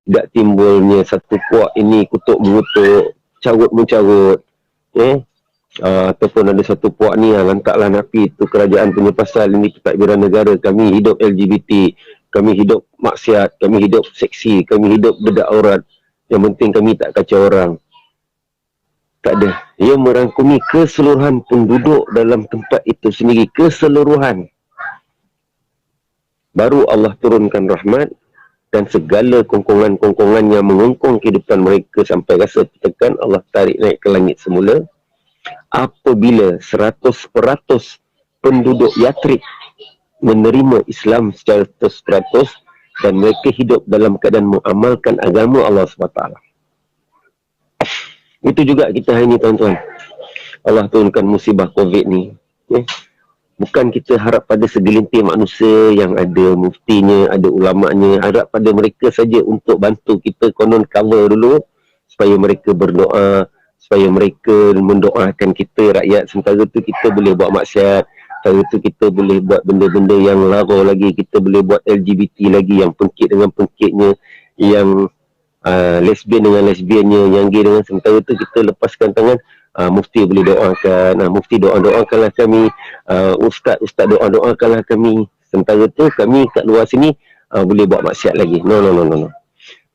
tidak timbulnya satu puak ini kutuk mengutuk, carut mencarut, ataupun ada satu puak ni lantaklah napi itu kerajaan punya pasal ini pentadbiran negara, kami hidup LGBT, kami hidup maksiat, kami hidup seksi, kami hidup bedak aurat, yang penting kami tak kacau orang. Tak ada. Ia merangkumi keseluruhan penduduk dalam tempat itu sendiri, keseluruhan. Baru Allah turunkan rahmat dan segala kongkongan-kongkongan yang mengongkong kehidupan mereka sampai rasa tertekan, Allah tarik naik ke langit semula. Apabila 100% penduduk Yathrib menerima Islam secara 100% dan mereka hidup dalam keadaan mengamalkan agama Allah SWT. Itu juga kita hari ni, tuan-tuan. Allah turunkan musibah COVID ni. Bukan kita harap pada segelintir manusia yang ada muftinya, ada ulamanya, harap pada mereka saja untuk bantu kita konon cover dulu supaya mereka berdoa, supaya mereka mendoakan kita rakyat. Sementara tu kita boleh buat maksiat, sementara tu kita boleh buat benda-benda yang lara lagi, kita boleh buat LGBT lagi, yang pengkit dengan pengkitnya, yang lesbian dengan lesbiannya, yang gay dengan. Sementara tu kita lepaskan tangan, mufti boleh doakan, mufti doakanlah kami, ustaz doakanlah kami. Sementara tu kami kat luar sini boleh buat maksiat lagi. No.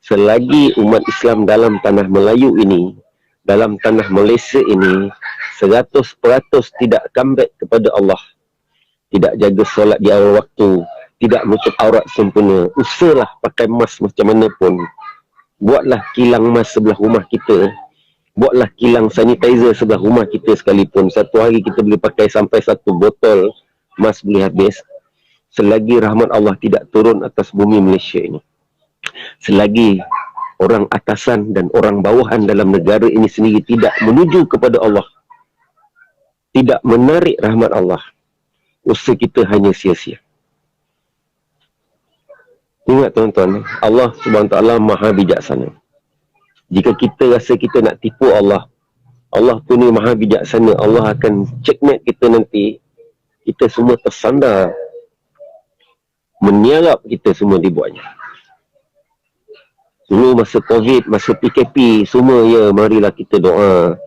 Selagi umat Islam dalam tanah Melayu ini, dalam tanah Malaysia ini 100% tidak comeback kepada Allah, tidak jaga solat di awal waktu, tidak menutup aurat sempurna, usahlah pakai mask macam mana pun, buatlah kilang mask sebelah rumah kita, buatlah kilang sanitizer sebelah rumah kita sekalipun, satu hari kita boleh pakai sampai 1 botol mask boleh habis. Selagi rahmat Allah tidak turun atas bumi Malaysia ini, selagi orang atasan dan orang bawahan dalam negara ini sendiri tidak menuju kepada Allah, tidak menarik rahmat Allah, usaha kita hanya sia-sia. Ingat, tuan-tuan, Allah Subhanahu Wa Taala Maha bijaksana. Jika kita rasa kita nak tipu Allah, Allah tu ni Maha bijaksana, Allah akan checkmate kita nanti. Kita semua tersandar, meniarap kita semua dibuatnya. Dulu masa COVID, masa PKP, semua marilah kita doa.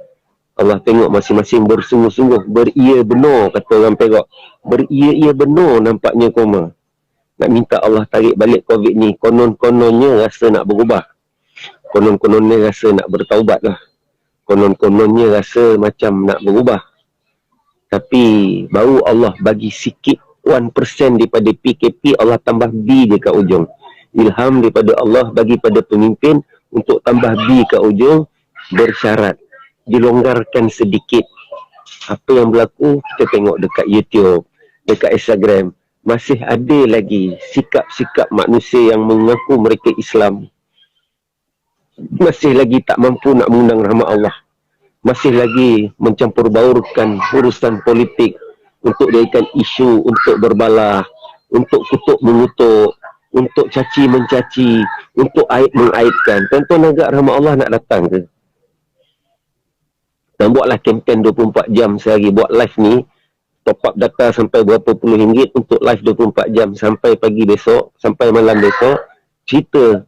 Allah tengok masing-masing bersungguh-sungguh, beria benar, kata orang Perak. Beria benar nampaknya koma. Nak minta Allah tarik balik COVID ni, konon-kononnya rasa nak berubah. Konon-kononnya rasa nak bertaubat lah. Konon-kononnya rasa macam nak berubah. Tapi baru Allah bagi sikit 1% daripada PKP, Allah tambah B je kat ujung. Ilham daripada Allah bagi pada pemimpin untuk tambah B kat ujung, bersyarat dilonggarkan sedikit. Apa yang berlaku kita tengok dekat YouTube, dekat Instagram, masih ada lagi sikap-sikap manusia yang mengaku mereka Islam, masih lagi tak mampu nak mengundang rahmat Allah, masih lagi mencampur baurkan urusan politik untuk jadikan isu, untuk berbalah, untuk kutuk mengutuk, untuk caci mencaci, untuk aib mengaibkan. Tuan-tuan agak rahmat Allah nak datang ke? Dan buatlah kempen 24 jam sehari, buat live ni, top up data sampai berapa puluh ringgit untuk live 24 jam sampai pagi besok, sampai malam besok. Cerita,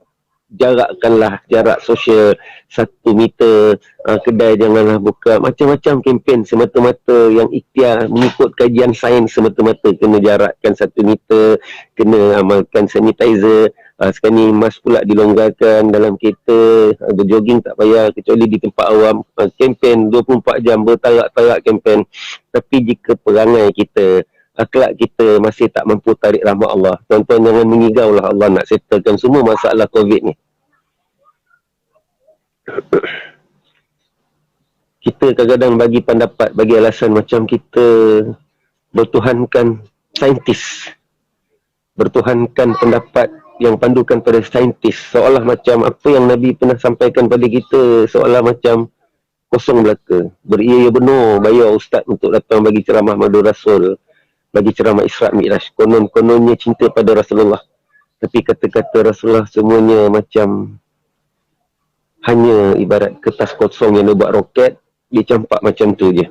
jarakkanlah jarak sosial 1 meter, kedai janganlah buka, macam-macam kempen semata-mata yang ikhtiar mengikut kajian sains semata-mata. Kena jarakkan 1 meter, kena amalkan sanitizer. Sekarang ni mask pula dilonggarkan dalam kereta, berjoging tak payah kecuali di tempat awam. Kempen 24 jam, bertarak-tarak kempen. Tapi jika perangai kita, akhlak kita masih tak mampu tarik rahmat Allah, tuan-tuan jangan mengigau lah Allah nak settlekan semua masalah COVID ni. Kita kadang-kadang bagi pendapat, bagi alasan macam kita bertuhankan saintis, bertuhankan pendapat yang pandukan pada saintis, seolah macam apa yang Nabi pernah sampaikan pada kita seolah macam kosong belaka. Beria benar bayar ustaz untuk datang bagi ceramah Madu Rasul, bagi ceramah Isra' Mi'raj, konon-kononnya cinta pada Rasulullah, tapi kata-kata Rasulullah semuanya macam hanya ibarat kertas kosong yang dia buat roket, dia campak macam tu je.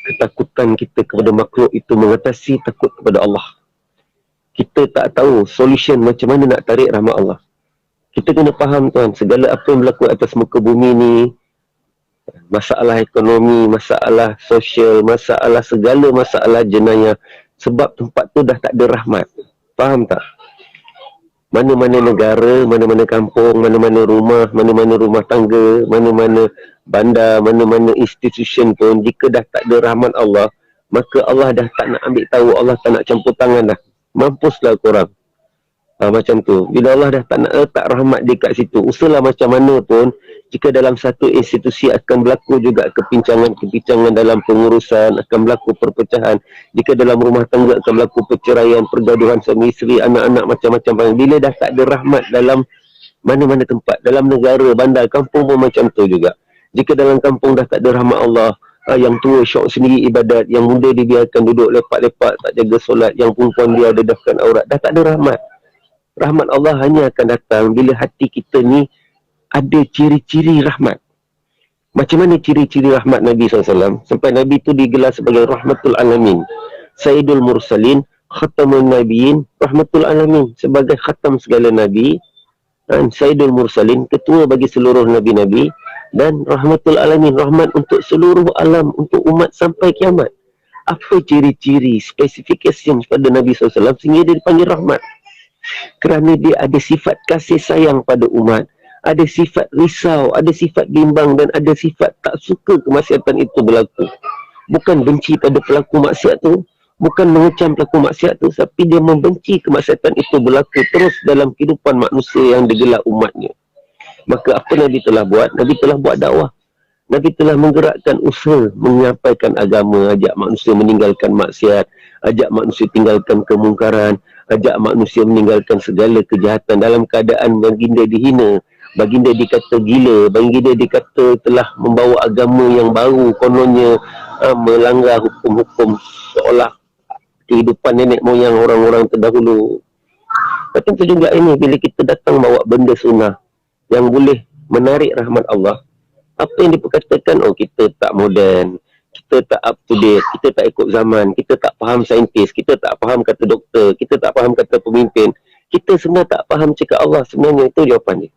Ketakutan kita kepada makhluk itu mengatasi takut kepada Allah. Kita tak tahu solution macam mana nak tarik rahmat Allah. Kita kena faham tuan, segala apa yang berlaku atas muka bumi ni, masalah ekonomi, masalah sosial, masalah segala masalah jenayah, sebab tempat tu dah tak ada rahmat. Faham tak? Mana-mana negara, mana-mana kampung, mana-mana rumah tangga, mana-mana bandar, mana-mana institution pun, jika dah tak ada rahmat Allah, maka Allah dah tak nak ambil tahu, Allah tak nak campur tangan dah. Mampuslah korang. Macam tu. Bila Allah dah tak nak letak rahmat dia kat situ, usahalah macam mana pun, jika dalam satu institusi akan berlaku juga kepincangan dalam pengurusan, akan berlaku perpecahan. Jika dalam rumah tangga akan berlaku perceraian, pergaduhan suami isteri, anak-anak macam-macam. Bila dah tak ada rahmat dalam mana-mana tempat, dalam negara, bandar, kampung pun macam tu juga. Jika dalam kampung dah tak ada rahmat Allah, yang tua syok sendiri ibadat, yang muda dibiarkan duduk lepak-lepak, tak jaga solat, yang perempuan dia dedahkan aurat, dah tak ada rahmat. Rahmat Allah hanya akan datang bila hati kita ni ada ciri-ciri rahmat. Macam mana ciri-ciri rahmat Nabi SAW? Sampai Nabi tu digelar sebagai Rahmatul Alamin, Sayyidul Mursalin, Khatamun Nabiin, Rahmatul Alamin, sebagai khatam segala Nabi, dan Sayyidul Mursalin, ketua bagi seluruh Nabi-Nabi, dan Rahmatul Alamin, rahmat untuk seluruh alam, untuk umat sampai kiamat. Apa ciri-ciri, specification pada Nabi SAW sehingga dia dipanggil rahmat? Kerana dia ada sifat kasih sayang pada umat, ada sifat risau, ada sifat bimbang, dan ada sifat tak suka kemaksiatan itu berlaku. Bukan benci pada pelaku maksiat tu, bukan mengecam pelaku maksiat tu, tapi dia membenci kemaksiatan itu berlaku terus dalam kehidupan manusia yang digelar umatnya. Maka apa Nabi telah buat? Nabi telah buat dakwah. Nabi telah menggerakkan usaha menyampaikan agama, ajak manusia meninggalkan maksiat, ajak manusia tinggalkan kemungkaran, ajak manusia meninggalkan segala kejahatan dalam keadaan baginda dihina, baginda dikata gila, baginda dikata telah membawa agama yang baru, kononnya melanggar hukum-hukum seolah kehidupan nenek moyang orang-orang terdahulu. Macam tu juga ini, bila kita datang bawa benda sunnah yang boleh menarik rahmat Allah, apa yang diperkatakan, oh kita tak moden, kita tak up to date, kita tak ikut zaman, kita tak faham saintis, kita tak faham kata doktor, kita tak faham kata pemimpin, kita sebenarnya tak faham cakap Allah. Sebenarnya itu jawapan dia.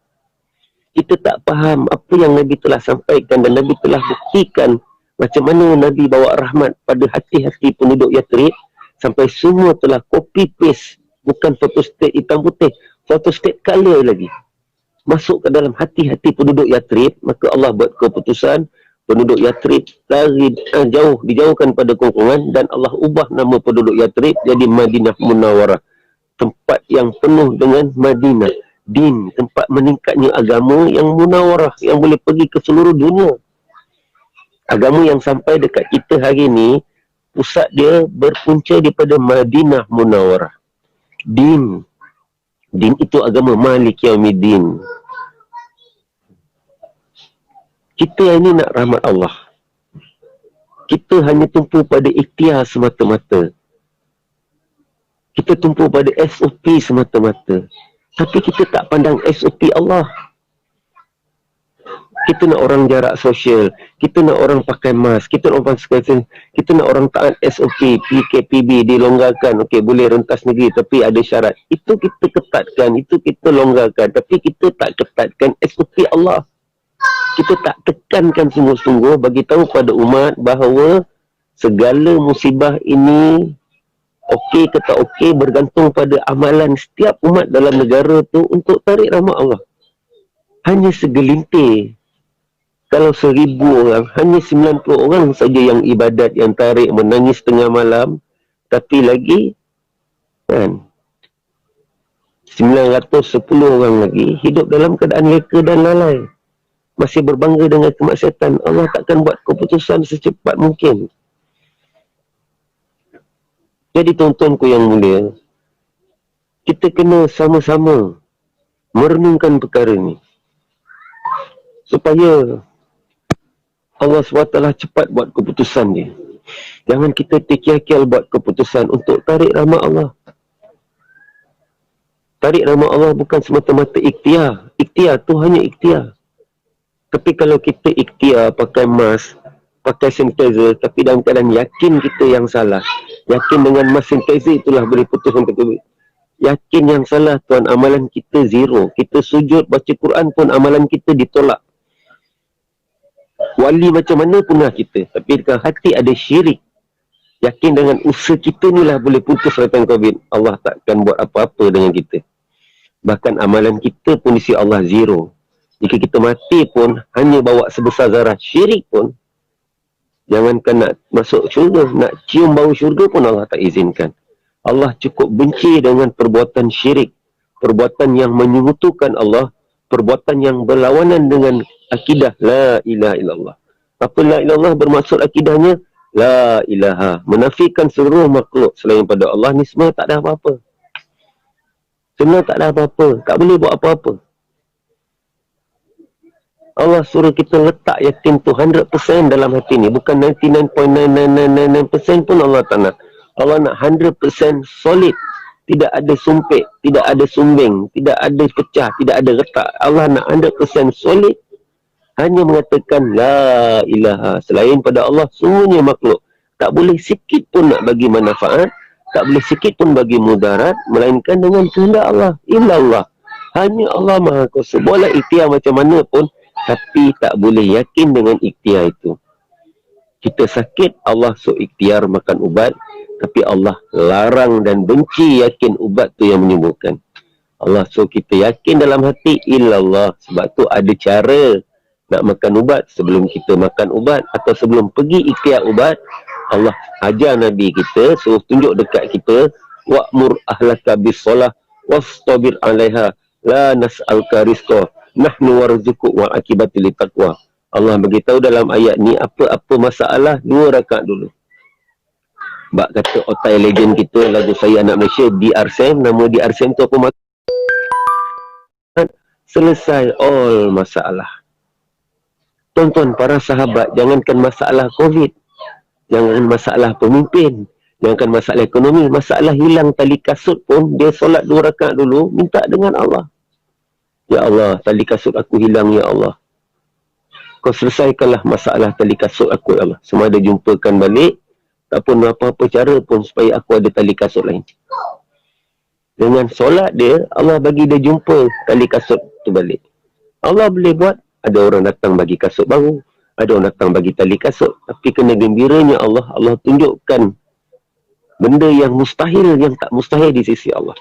Kita tak faham apa yang Nabi telah sampaikan, dan Nabi telah buktikan macam mana Nabi bawa rahmat pada hati-hati penduduk Yathrib, sampai semua telah copy paste, bukan photostat hitam putih, photostat color lagi, masuk ke dalam hati-hati penduduk Yathrib. Maka Allah buat keputusan penduduk Yathrib dijauhkan pada kongkongan, dan Allah ubah nama penduduk Yathrib jadi Madinah Munawwarah, tempat yang penuh dengan Madinah, din, tempat meningkatnya agama yang munawwarah, yang boleh pergi ke seluruh dunia. Agama yang sampai dekat kita hari ni, pusat dia berpunca daripada Madinah Munawwarah. Din itu agama Malik Yaumiddin. Kita ini nak rahmat Allah, kita hanya tumpu pada ikhtiar semata-mata, kita tumpu pada SOP semata-mata, tapi kita tak pandang SOP Allah. Kita nak orang jarak sosial, kita nak orang pakai mask, kita nak orang pakai, kita nak orang taat SOP, PKPB dilonggarkan. Okey, boleh rentas negeri tapi ada syarat. Itu kita ketatkan, itu kita longgarkan, tapi kita tak ketatkan SOP Allah. Kita tak tekankan sungguh-sungguh bagi tahu pada umat bahawa segala musibah ini okey ke tak okey bergantung pada amalan setiap umat dalam negara tu untuk tarik rahmat Allah. Hanya segelintir. Kalau 1000 orang, hanya 90 orang saja yang ibadat, yang tarik, menangis tengah malam. Tapi lagi, kan, 910 orang lagi hidup dalam keadaan leka dan lalai, masih berbangga dengan kemaksiatan. Allah takkan buat keputusan secepat mungkin. Jadi tuan-tuanku yang mulia, kita kena sama-sama merenungkan perkara ni, supaya Allah SWT cepat buat keputusan dia. Jangan kita terkial-kial buat keputusan untuk tarik rahmat Allah. Tarik rahmat Allah bukan semata-mata ikhtiar. Ikhtiar tu hanya ikhtiar. Tapi kalau kita ikhtiar pakai mask, pakai sanitizer, tapi dalam keadaan yakin kita yang salah, yakin dengan mask sanitizer itulah boleh putus rantai COVID, Yakin yang salah tuan, amalan kita zero. Kita sujud baca Quran pun amalan kita ditolak. Wali macam mana pun lah kita, tapi kalau hati ada syirik, yakin dengan usaha kita ni lah boleh putus rantai COVID. Allah takkan buat apa-apa dengan kita. Bahkan amalan kita pun isi Allah zero. Jika kita mati pun hanya bawa sebesar zarah syirik pun, jangankan nak masuk syurga, nak cium bau syurga pun Allah tak izinkan. Allah cukup benci dengan perbuatan syirik, perbuatan yang menyekutukan Allah, perbuatan yang berlawanan dengan akidah la ilaha illallah. Apa la ilaha illallah bermaksud akidahnya? La ilaha, menafikan seluruh makhluk selain pada Allah ni semua tak ada apa-apa. Semua tak ada apa-apa, tak boleh buat apa-apa. Allah suruh kita letak yakin tu 100% dalam hati ni, bukan 99.9999% pun Allah tak nak. Allah nak 100% solid, tidak ada sumpit, tidak ada sumbing, tidak ada pecah, tidak ada retak. Allah nak 100% solid, hanya mengatakan la ilaha, selain pada Allah semuanya makhluk. Tak boleh sikit pun nak bagi manfaat, tak boleh sikit pun bagi mudarat, melainkan dengan kehendak Allah. Illallah, hanya Allah Maha Kuasa. Boleh ikhtiar macam mana pun, tapi tak boleh yakin dengan ikhtiar itu. Kita sakit, Allah suruh ikhtiar makan ubat, tapi Allah larang dan benci yakin ubat tu yang menyembuhkan. Allah suruh kita yakin dalam hati illallah. Sebab tu ada cara nak makan ubat. Sebelum kita makan ubat atau sebelum pergi ikhtiar ubat, Allah ajar Nabi kita, suruh tunjuk dekat kita, wa'mur ahlaka bis-solah wastabir 'alaiha la nas'alka rizqa nahnu warzuquk wa akibatu litaqwa. Allah beritahu dalam ayat ni, apa-apa masalah 2 rakaat dulu. Bak kata otai legend kita, lagu saya anak Malaysia, DR Sam, nama DR Sam tu apa maksud? Selesai all masalah. Tuan-tuan, para sahabat, jangankan masalah COVID, jangan masalah pemimpin, jangankan masalah ekonomi, masalah hilang tali kasut pun, dia solat 2 rakaat dulu, minta dengan Allah. Ya Allah, tali kasut aku hilang, ya Allah. Kau selesaikanlah masalah tali kasut aku, ya Allah. Semua ada jumpakan balik, tak pun apa-apa cara pun supaya aku ada tali kasut lain. Dengan solat dia, Allah bagi dia jumpa tali kasut tu balik. Allah boleh buat, ada orang datang bagi kasut baru, ada orang datang bagi tali kasut, tapi kena gembiranya Allah, Allah tunjukkan benda yang mustahil, yang tak mustahil di sisi Allah.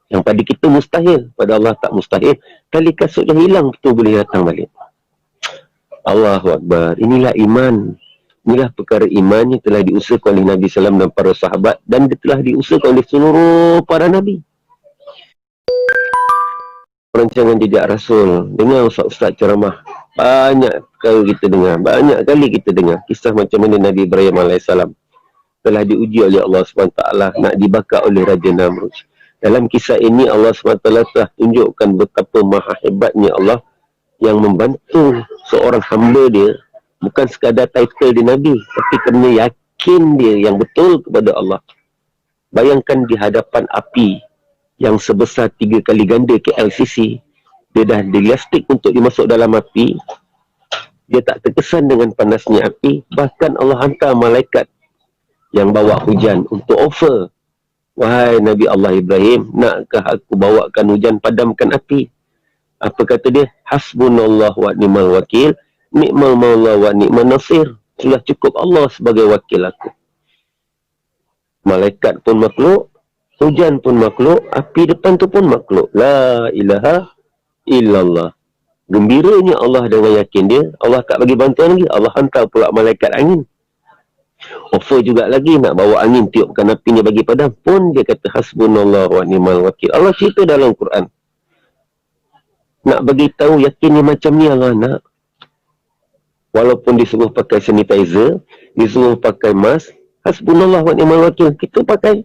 Yang pada kita mustahil, pada Allah tak mustahil. Tali kasut yang hilang betul boleh datang balik. Allahu Akbar. Inilah iman. Inilah perkara iman yang telah diusahakan oleh Nabi SAW dan para sahabat, dan telah diusahakan oleh seluruh para Nabi. Perancangan jejak Rasul. Dengar ustaz-ustaz ceramah. Banyak kali kita dengar. Banyak kali kita dengar. Kisah macam mana Nabi Ibrahim AS telah diuji oleh Allah SWT, nak dibakar oleh Raja Namrud. Dalam kisah ini Allah SWT telah tunjukkan betapa maha hebatnya Allah yang membantu seorang hamba dia, bukan sekadar title dia Nabi, tapi kerana yakin dia yang betul kepada Allah. Bayangkan di hadapan api yang sebesar 3 kali ganda KLCC, dia dah dilastik untuk dimasuk dalam api, dia tak terkesan dengan panasnya api. Bahkan Allah hantar malaikat yang bawa hujan untuk offer, wahai Nabi Allah Ibrahim, nakkah aku bawakan hujan padamkan api? Apa kata dia? Hasbunallah wa ni'mal wakil, ni'mal maula wa ni'mal nasir. Sudah cukup Allah sebagai wakil aku. Malaikat pun makhluk, hujan pun makhluk, api depan tu pun makhluk. La ilaha illallah. Gembiranya Allah dengan yakin dia, Allah tak bagi bantuan lagi, Allah hantar pula malaikat angin. Offer juga lagi nak bawa angin tiupkan api ni bagi padam, pun dia kata hasbunallah wa ni'mal wakil. Allah cerita dalam Quran. Nak bagi tahu yakin ni macam ni Allah nak. Walaupun disuruh pakai sanitizer, disuruh pakai mask, hasbunallah wa ni'mal wakil, kita pakai.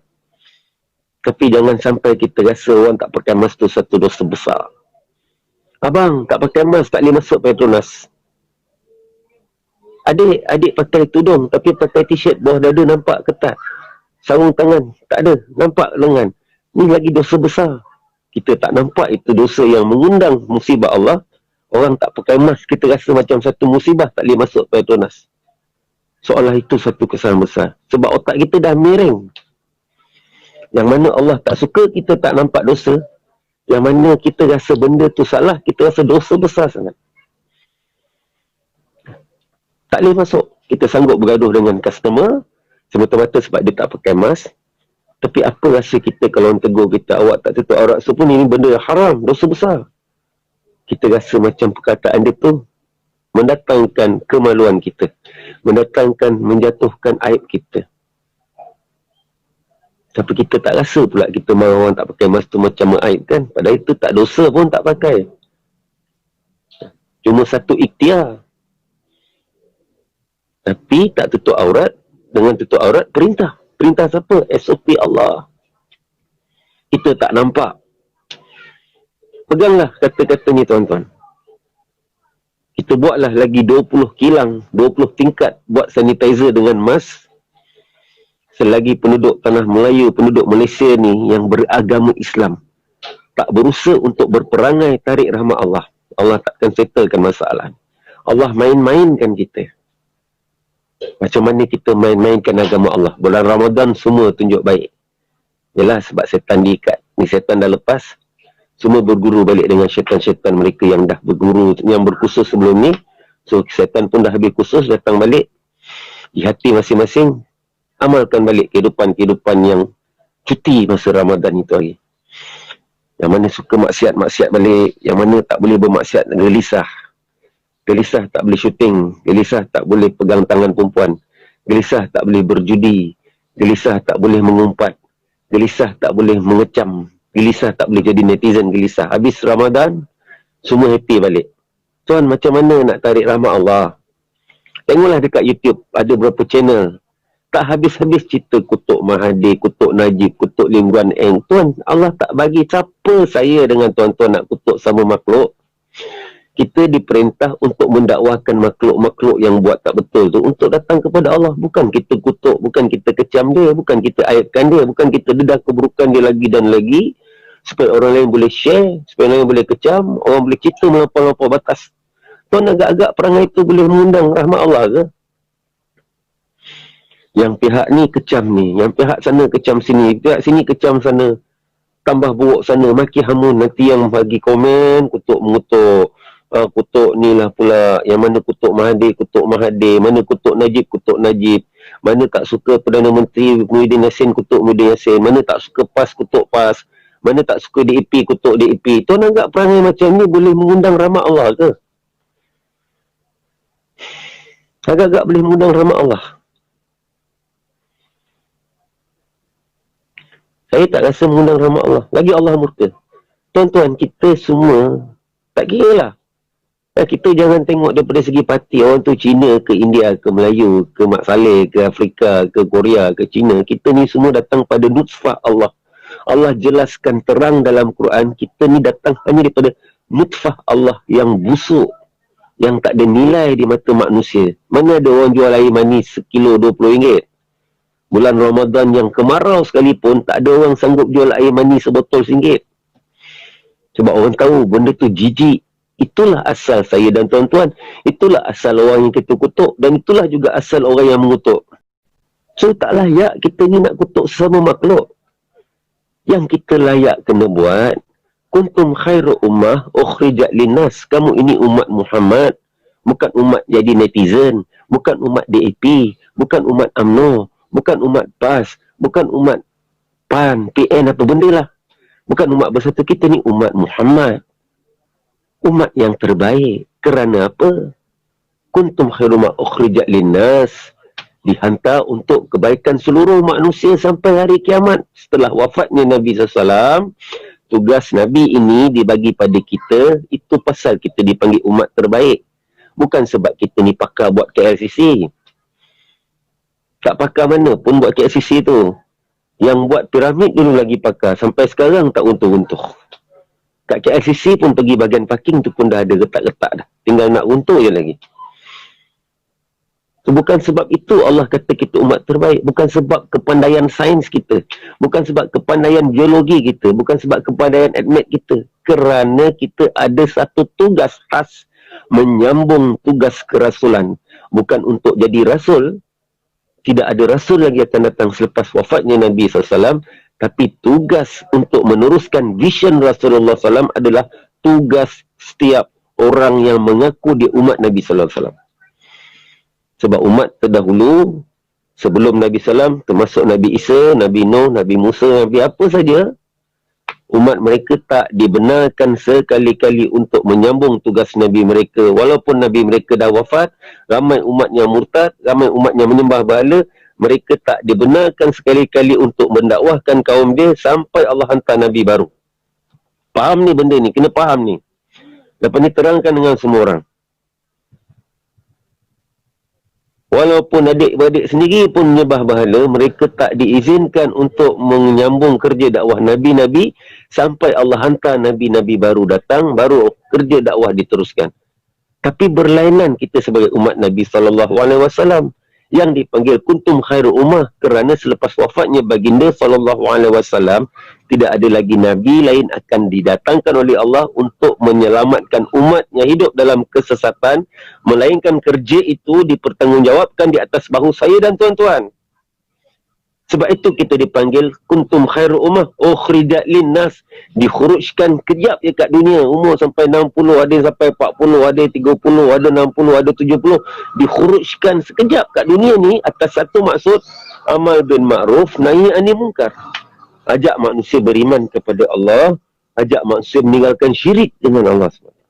Tapi jangan sampai kita rasa orang tak pakai mask tu satu dosa besar. Abang tak pakai mask tak boleh masuk Petronas. Adik pakai tudung tapi pakai t-shirt bawah dada nampak ketat. Sarung tangan tak ada, nampak lengan. Ni lagi dosa besar. Kita tak nampak itu dosa yang mengundang musibah Allah. Orang tak pakai mask, kita rasa macam satu musibah tak boleh masuk Petronas. Seolah itu satu kesalahan besar. Sebab otak kita dah miring. Yang mana Allah tak suka, kita tak nampak dosa. Yang mana kita rasa benda tu salah, kita rasa dosa besar sangat. Tak boleh masuk. Kita sanggup bergaduh dengan customer semata-mata sebab dia tak pakai mask. Tapi apa rasa kita kalau orang tegur kita, awak tak tutup aurat so pun ini benda haram, dosa besar. Kita rasa macam perkataan dia tu mendatangkan kemaluan kita, mendatangkan, menjatuhkan aib kita. Tapi kita tak rasa pula kita marah orang tak pakai mask tu macam mengaibkan. Padahal itu tak dosa pun tak pakai. Cuma satu ikhtiar. Tapi tak tutup aurat. Dengan tutup aurat, perintah. Perintah siapa? SOP Allah. Kita tak nampak. Peganglah kata-kata ni tuan-tuan. Kita buatlah lagi 20 kilang, 20 tingkat buat sanitizer dengan mask. Selagi penduduk tanah Melayu, penduduk Malaysia ni yang beragama Islam tak berusaha untuk berperangai tarik rahmat Allah, Allah takkan settlekan masalah. Allah main-mainkan kita. Macam mana kita main-mainkan agama Allah. Bulan Ramadan semua tunjuk baik. Yalah, sebab setan diikat. Ni setan dah lepas. Semua berguru balik dengan syaitan-syaitan mereka yang dah berguru, yang berkursus sebelum ni. So setan pun dah habis kursus, datang balik. Di hati masing-masing, amalkan balik kehidupan-kehidupan yang cuti masa Ramadan itu hari. Yang mana suka maksiat-maksiat balik. Yang mana tak boleh bermaksiat, gelisah. Gelisah tak boleh syuting. Gelisah tak boleh pegang tangan perempuan. Gelisah tak boleh berjudi. Gelisah tak boleh mengumpat. Gelisah tak boleh mengecam. Gelisah tak boleh jadi netizen gelisah. Habis Ramadan, semua happy balik. Tuan, macam mana nak tarik rahmat Allah? Tengoklah dekat YouTube, ada berapa channel. Tak habis-habis cerita kutuk Mahathir, kutuk Najib, kutuk Lim Guan Eng. Tuan, Allah tak bagi siapa saya dengan tuan-tuan nak kutuk sama makhluk. Kita diperintah untuk mendakwakan makhluk-makhluk yang buat tak betul tu untuk datang kepada Allah. Bukan kita kutuk, bukan kita kecam dia, bukan kita aibkan dia, bukan kita dedah keburukan dia lagi dan lagi supaya orang lain boleh share, supaya orang lain boleh kecam, orang boleh cerita melampau-lampau batas. Tuan, agak-agak perangai itu boleh mengundang rahmat Allah ke? Yang pihak ni kecam ni, yang pihak sana kecam sini, pihak sini kecam sana, tambah buruk sana, maki hamun. Nanti yang bagi komen, mengutuk. Kutuk ni lah pula, yang mana kutuk Mahathir, kutuk Mahathir, mana kutuk Najib, kutuk Najib, mana tak suka Perdana Menteri Muhyiddin Yassin, kutuk Muhyiddin Yassin, mana tak suka PAS, kutuk PAS, mana tak suka DAP, kutuk DAP. Tuan anggap perangai macam ni boleh mengundang rahmat Allah ke? Agak-agak boleh mengundang rahmat Allah. Saya tak rasa mengundang rahmat Allah. Lagi Allah murka. Tuan-tuan, kita semua tak kira lah. Kita jangan tengok daripada segi parti. Orang tu Cina ke India ke Melayu ke Mak Saleh ke Afrika ke Korea ke Cina. Kita ni semua datang pada nutfah Allah. Allah jelaskan terang dalam Quran. Kita ni datang hanya daripada nutfah Allah yang busuk, yang tak ada nilai di mata manusia. Mana ada orang jual air manis sekilo RM20? Bulan Ramadan yang kemarau sekalipun, tak ada orang sanggup jual air manis sebotol RM1. Sebab orang tahu benda tu jijik. Itulah asal saya dan tuan-tuan. Itulah asal orang yang kita kutuk. Dan itulah juga asal orang yang mengutuk. So tak layak kita ni nak kutuk sesama makhluk. Yang kita layak kena buat, kuntum khairu ummah ukhrijat linnas. Kamu ini umat Muhammad. Bukan umat jadi netizen. Bukan umat DAP. Bukan umat UMNO. Bukan umat PAS. Bukan umat PAN, PN, apa benda lah. Bukan umat bersatu. Kita ni umat Muhammad. Umat yang terbaik. Kerana apa? Kuntum khairu ma ukhrijat linnas. Dihantar untuk kebaikan seluruh manusia sampai hari kiamat. Setelah wafatnya Nabi SAW, tugas Nabi ini dibagi pada kita. Itu pasal kita dipanggil umat terbaik. Bukan sebab kita ni pakar buat KLCC. Tak pakar mana pun buat KLCC tu. Yang buat piramid dulu lagi pakar. Sampai sekarang tak untuh-untuh. Kat KLCC pun pergi bahagian parking tu pun dah ada retak-retak dah. Tinggal nak runtuh je lagi. So, bukan sebab itu Allah kata kita umat terbaik. Bukan sebab kepandaian sains kita. Bukan sebab kepandaian biologi kita. Bukan sebab kepandaian admit kita. Kerana kita ada satu tugas khas menyambung tugas kerasulan. Bukan untuk jadi rasul. Tidak ada rasul lagi akan datang selepas wafatnya Nabi SAW. Tapi tugas untuk meneruskan vision Rasulullah SAW adalah tugas setiap orang yang mengaku dia umat Nabi SAW. Sebab umat terdahulu, sebelum Nabi SAW, termasuk Nabi Isa, Nabi Nuh, Nabi Musa, Nabi apa saja, umat mereka tak dibenarkan sekali-kali untuk menyambung tugas Nabi mereka. Walaupun Nabi mereka dah wafat, ramai umat yang murtad, ramai umat yang menyembah berhala, mereka tak dibenarkan sekali-kali untuk mendakwahkan kaum dia sampai Allah hantar Nabi baru. Faham ni benda ni, kena faham ni. Lepas ni terangkan dengan semua orang. Walaupun adik-beradik sendiri pun menyembah berhala, mereka tak diizinkan untuk menyambung kerja dakwah Nabi-Nabi sampai Allah hantar Nabi-Nabi baru datang, baru kerja dakwah diteruskan. Tapi berlainan kita sebagai umat Nabi SAW yang dipanggil kuntum khairu ummah kerana selepas wafatnya baginda SAW tidak ada lagi Nabi lain akan didatangkan oleh Allah untuk menyelamatkan umat yang hidup dalam kesesatan, melainkan kerja itu dipertanggungjawabkan di atas bahu saya dan tuan-tuan. Sebab itu kita dipanggil kuntum khairu ummah ukhrijat linnas, dikhurujkan kejap je kat dunia, umur sampai 60, ada sampai 40, ada 30, ada 60, ada 70, dikhurujkan sekejap kat dunia ni atas satu maksud, amal bin ma'ruf nahi anil munkar. Ajak manusia beriman kepada Allah, ajak manusia meninggalkan syirik dengan Allah SWT.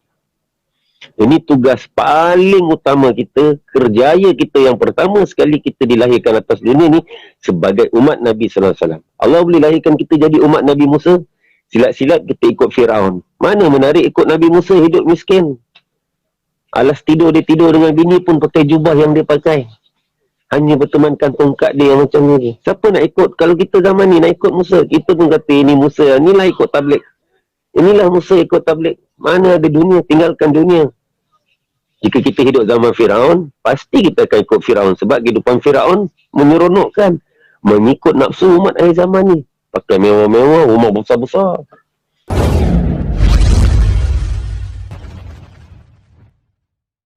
Ini tugas paling utama kita, kerjaya kita yang pertama sekali kita dilahirkan atas dunia ni sebagai umat Nabi SAW. Allah boleh lahirkan kita jadi umat Nabi Musa, silat-silat kita ikut Firaun. Mana menarik ikut Nabi Musa hidup miskin. Alas tidur dia tidur dengan bini pun pakai jubah yang dia pakai. Hanya bertemankan tongkat dia yang macam ni. Siapa nak ikut? Kalau kita zaman ni nak ikut Musa, kita pun kata ini Musa, inilah ikut tabligh. Inilah Musa ikut tabligh. Mana ada dunia, tinggalkan dunia. Jika kita hidup zaman Firaun, pasti kita akan ikut Firaun. Sebab kehidupan Firaun menyeronokkan, mengikut nafsu umat akhir zaman ni. Pakai mewah-mewah, rumah besar-besar.